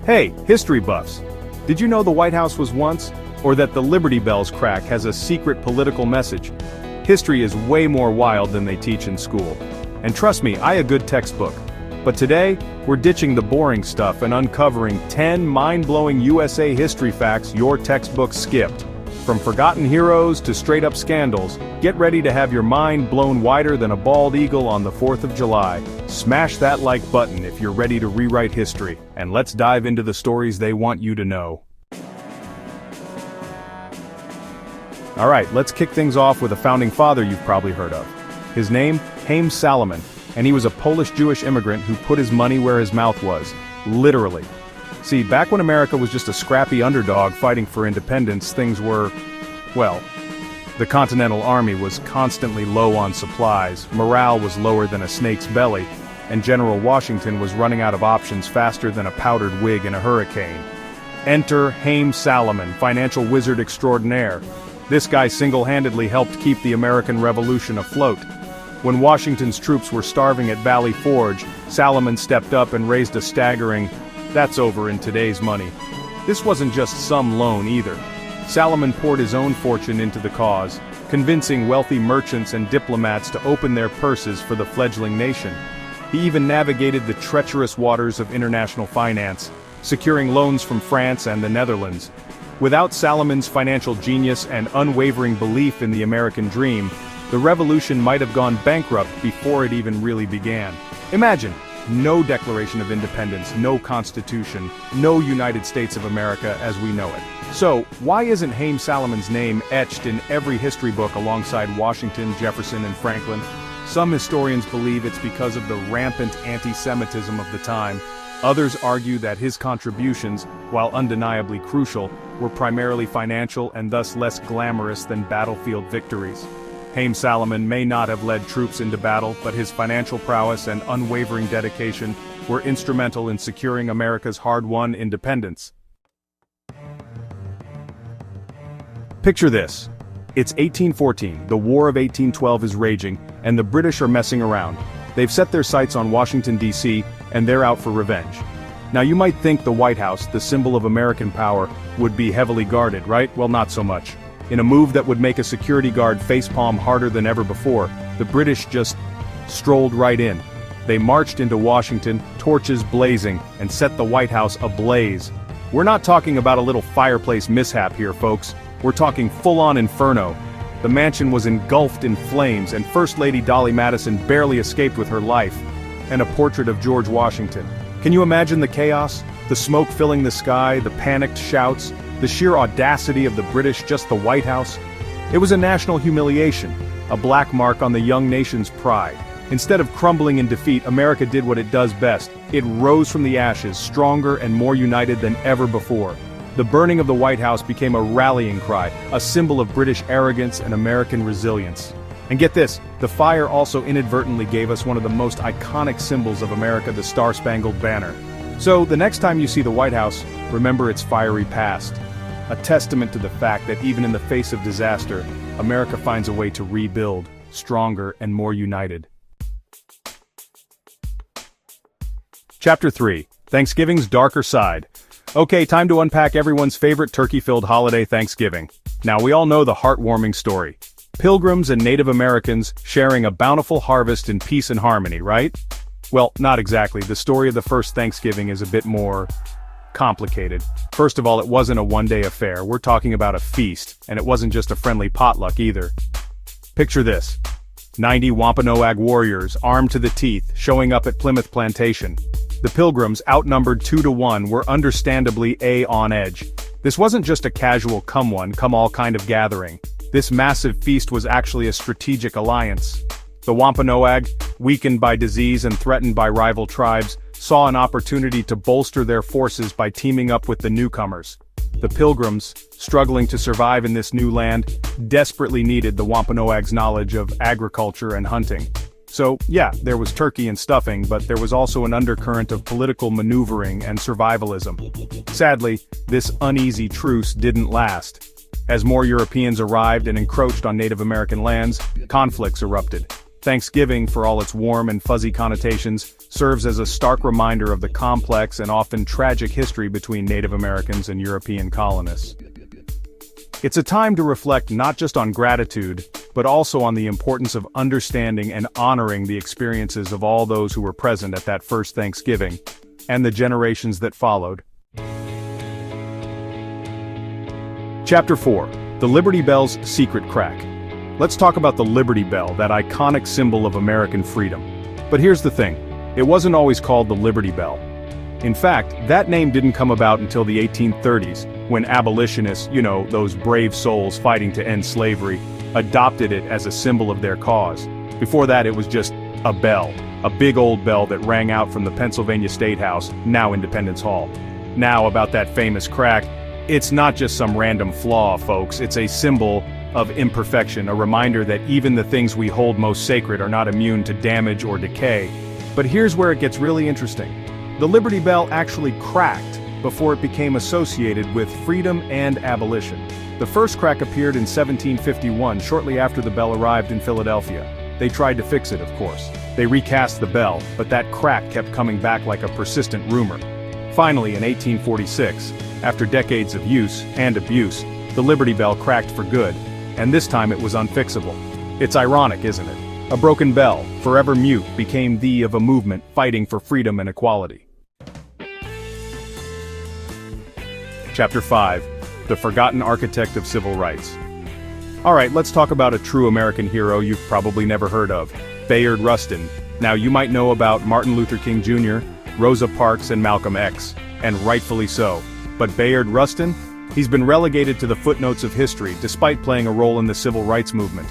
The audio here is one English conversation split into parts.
Hey, history buffs! Did you know the White House was once? Or that the Liberty Bell's crack has a secret political message? History is way more wild than they teach in school. And trust me, I a good textbook. But today, we're ditching the boring stuff and uncovering 10 mind-blowing USA history facts your textbook skipped. From forgotten heroes to straight-up scandals, get ready to have your mind blown wider than a bald eagle on the 4th of July. Smash that like button if you're ready to rewrite history, and let's dive into the stories they want you to know. Alright, let's kick things off with a founding father you've probably heard of. His name, Haym Salomon, and he was a Polish-Jewish immigrant who put his money where his mouth was. Literally. See, back when America was just a scrappy underdog fighting for independence, things were, well, the Continental Army was constantly low on supplies, morale was lower than a snake's belly, and General Washington was running out of options faster than a powdered wig in a hurricane. Enter Haym Salomon, financial wizard extraordinaire. This guy single-handedly helped keep the American Revolution afloat. When Washington's troops were starving at Valley Forge, Salomon stepped up and raised a staggering, "That's over in today's money." This wasn't just some loan either. Salomon poured his own fortune into the cause, convincing wealthy merchants and diplomats to open their purses for the fledgling nation. He even navigated the treacherous waters of international finance, securing loans from France and the Netherlands. Without Salomon's financial genius and unwavering belief in the American dream, the revolution might have gone bankrupt before it even really began. Imagine, no Declaration of Independence, no Constitution, no United States of America as we know it. So, why isn't Haym Salomon's name etched in every history book alongside Washington, Jefferson, and Franklin? Some historians believe it's because of the rampant anti-Semitism of the time. Others argue that his contributions, while undeniably crucial, were primarily financial and thus less glamorous than battlefield victories. Haym Salomon may not have led troops into battle, but his financial prowess and unwavering dedication were instrumental in securing America's hard-won independence. Picture this. It's 1814, the War of 1812 is raging, and the British are messing around. They've set their sights on Washington, D.C., and they're out for revenge. Now you might think the White House, the symbol of American power, would be heavily guarded, right? Well, not so much. In a move that would make a security guard facepalm harder than ever before, the British just strolled right in. They marched into Washington, torches blazing, and set the White House ablaze. We're not talking about a little fireplace mishap here, folks. We're talking full-on inferno. The mansion was engulfed in flames, and First Lady Dolly Madison barely escaped with her life. And a portrait of George Washington. Can you imagine the chaos? The smoke filling the sky, the panicked shouts, the sheer audacity of the British, just the White House? It was a national humiliation, a black mark on the young nation's pride. Instead of crumbling in defeat, America did what it does best. It rose from the ashes, stronger and more united than ever before. The burning of the White House became a rallying cry, a symbol of British arrogance and American resilience. And get this, the fire also inadvertently gave us one of the most iconic symbols of America, the Star-Spangled Banner. So, the next time you see the White House, remember its fiery past. A testament to the fact that even in the face of disaster, America finds a way to rebuild, stronger and more united. Chapter 3. Thanksgiving's Darker Side. Okay, time to unpack everyone's favorite turkey-filled holiday, Thanksgiving. Now we all know the heartwarming story. Pilgrims and Native Americans sharing a bountiful harvest in peace and harmony, right? Well, not exactly. The story of the first Thanksgiving is a bit more complicated. First of all, it wasn't a one-day affair. We're talking about a feast, and it wasn't just a friendly potluck either. Picture this. 90 Wampanoag warriors, armed to the teeth, showing up at Plymouth Plantation. The Pilgrims, outnumbered 2-1, were understandably on edge. This wasn't just a casual come-all kind of gathering. This massive feast was actually a strategic alliance. The Wampanoag, weakened by disease and threatened by rival tribes, saw an opportunity to bolster their forces by teaming up with the newcomers. The Pilgrims, struggling to survive in this new land, desperately needed the Wampanoag's knowledge of agriculture and hunting. So, yeah, there was turkey and stuffing, but there was also an undercurrent of political maneuvering and survivalism. Sadly, this uneasy truce didn't last. As more Europeans arrived and encroached on Native American lands, conflicts erupted. Thanksgiving, for all its warm and fuzzy connotations, serves as a stark reminder of the complex and often tragic history between Native Americans and European colonists. It's a time to reflect not just on gratitude, but also on the importance of understanding and honoring the experiences of all those who were present at that first Thanksgiving, and the generations that followed. Chapter 4. The Liberty Bell's Secret Crack. Let's talk about the Liberty Bell, that iconic symbol of American freedom. But here's the thing, it wasn't always called the Liberty Bell. In fact, that name didn't come about until the 1830s, when abolitionists, those brave souls fighting to end slavery, adopted it as a symbol of their cause. Before that, it was just a bell, a big old bell that rang out from the Pennsylvania State House, now Independence Hall. Now, about that famous crack, it's not just some random flaw, folks, it's a symbol of imperfection, a reminder that even the things we hold most sacred are not immune to damage or decay. But here's where it gets really interesting. The Liberty Bell actually cracked before it became associated with freedom and abolition. The first crack appeared in 1751, shortly after the bell arrived in Philadelphia. They tried to fix it, of course. They recast the bell, but that crack kept coming back like a persistent rumor. Finally, in 1846, after decades of use and abuse, the Liberty Bell cracked for good, and this time it was unfixable. It's ironic, isn't it? A broken bell, forever mute, became the of a movement fighting for freedom and equality. Chapter 5. The Forgotten Architect of Civil Rights. Alright, let's talk about a true American hero you've probably never heard of, Bayard Rustin. Now, you might know about Martin Luther King Jr., Rosa Parks, and Malcolm X, and rightfully so. But Bayard Rustin? He's been relegated to the footnotes of history despite playing a role in the civil rights movement.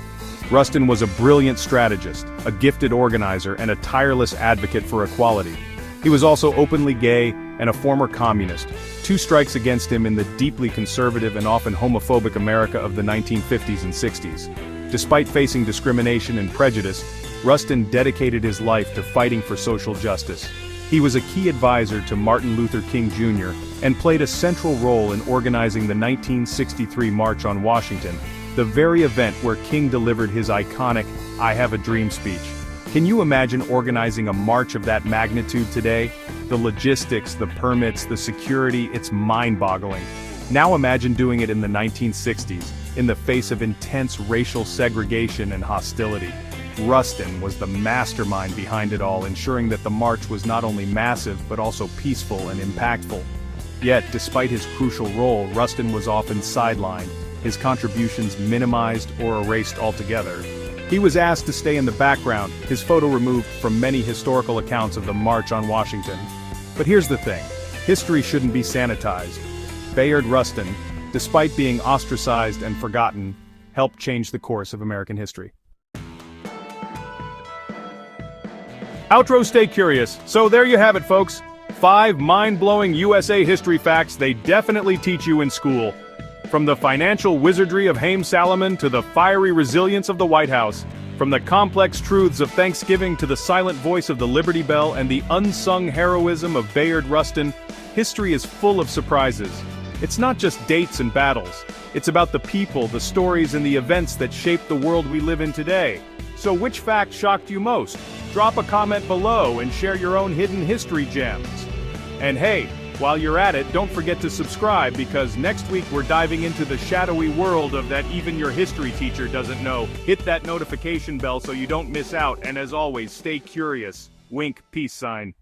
Rustin was a brilliant strategist, a gifted organizer, and a tireless advocate for equality. He was also openly gay and a former communist, two strikes against him in the deeply conservative and often homophobic America of the 1950s and 60s. Despite facing discrimination and prejudice, Rustin dedicated his life to fighting for social justice. He was a key advisor to Martin Luther King Jr. and played a central role in organizing the 1963 March on Washington, the very event where King delivered his iconic "I Have a Dream" speech. Can you imagine organizing a march of that magnitude today? The logistics, the permits, the security, it's mind-boggling. Now imagine doing it in the 1960s, in the face of intense racial segregation and hostility. Rustin was the mastermind behind it all, ensuring that the march was not only massive but also peaceful and impactful. Yet, despite his crucial role, Rustin was often sidelined, his contributions minimized or erased altogether. He was asked to stay in the background, his photo removed from many historical accounts of the March on Washington. But here's the thing, history shouldn't be sanitized. Bayard Rustin, despite being ostracized and forgotten, helped change the course of American history. Outro, stay curious. So there you have it, folks. 5 mind-blowing USA history facts they definitely teach you in school. From the financial wizardry of Haym Salomon to the fiery resilience of the White House. From the complex truths of Thanksgiving to the silent voice of the Liberty Bell and the unsung heroism of Bayard Rustin, history is full of surprises. It's not just dates and battles. It's about the people, the stories, and the events that shape the world we live in today. So which fact shocked you most? Drop a comment below and share your own hidden history gems. And hey, while you're at it, don't forget to subscribe, because next week we're diving into the shadowy world of that even your history teacher doesn't know. Hit that notification bell so you don't miss out, and as always, stay curious. Wink, peace sign.